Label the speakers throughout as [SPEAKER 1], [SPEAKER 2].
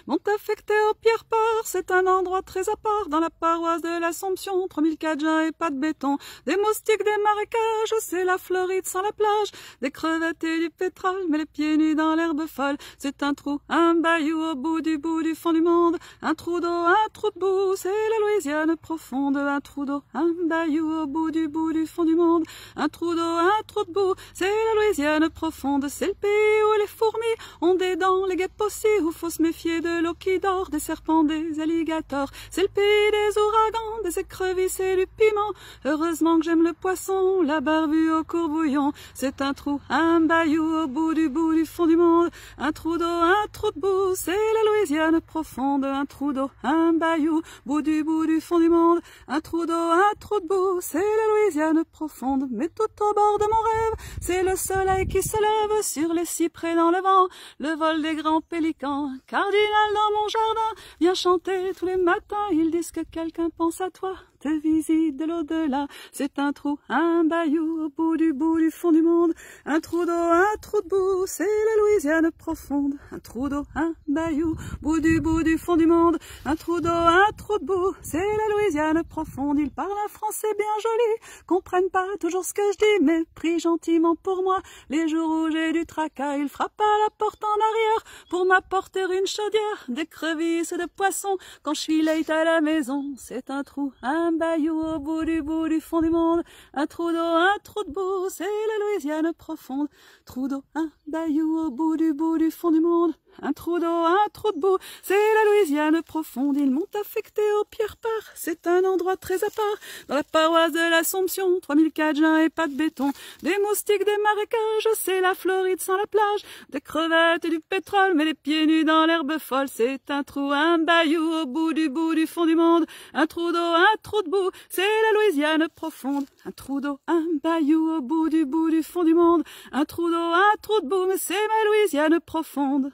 [SPEAKER 1] Monte affecté au Pierre-Port, c'est un endroit très à part, dans la paroisse de l'Assomption, 3004 jeans et pas de béton. Des moustiques, des marécages, c'est la Floride sans la plage, des crevettes et du pétrole, mais les pieds nus dans l'herbe folle. C'est un trou, un bayou au bout du fond du monde, un trou d'eau, un trou de boue, c'est la Louisiane profonde. Un trou d'eau, un bayou au bout du fond du monde, un trou d'eau, un trou de boue, c'est la Louisiane profonde. C'est le pays où les fourmis ont des dents, les guêpes aussi, où faut se méfier de l'eau qui dort, des serpents, des alligators. C'est le pays des ouragans, des écrevisses et du piment. Heureusement que j'aime le poisson, la barbue au courbouillon. C'est un trou, un bayou au bout du fond du monde, un trou d'eau, un trou de boue, c'est la Louisiane profonde. Un trou d'eau, un bayou, bout du fond du monde, un trou d'eau, un trou de boue, c'est la Louisiane profonde. Mais tout au bord de mon rêve, c'est le soleil qui se lève sur les cyprès dans le vent, le vol des grands pélicans. Cardinal dans mon jardin, viens chanter tous les matins, ils disent que quelqu'un pense à toi, te visite de l'au-delà. C'est un trou, un bayou au bout du fond du monde, un trou d'eau, un trou de boue, c'est la Louisiane profonde. Un trou d'eau, un bayou, bout du fond du monde, un trou d'eau, un trou de boue, c'est la Louisiane profonde. Ils parlent un français bien joli, comprennent pas toujours ce que je dis, mais prient gentiment pour moi. Les jours où j'ai du tracas, ils frappent à la porte en arrière pour m'apporter une chaudière, des crevisses et de poissons quand je suis late à la maison. C'est un trou, un bayou au bout du fond du monde, un trou d'eau, un trou de boue, c'est la Louisiane profonde. Trou d'eau, un bayou au bout du fond du monde, un trou d'eau, un trou de boue, c'est la Louisiane profonde. Ils m'ont affecté au Pierre-Part, c'est un endroit très à part, dans la paroisse de l'Assomption, 3004 jeans et pas de béton. Des moustiques, des marécages, c'est la Floride sans la plage, des crevettes et du pétrole, mais les pieds nus dans l'herbe folle. C'est un trou, un bayou au bout du fond du monde, un trou d'eau, un trou de boue, c'est la Louisiane profonde. Un trou d'eau, un bayou au bout du fond du monde, un trou d'eau, un trou de boue, mais c'est ma Louisiane profonde.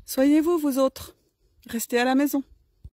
[SPEAKER 1] Soyez-vous, vous autres, restez à la maison.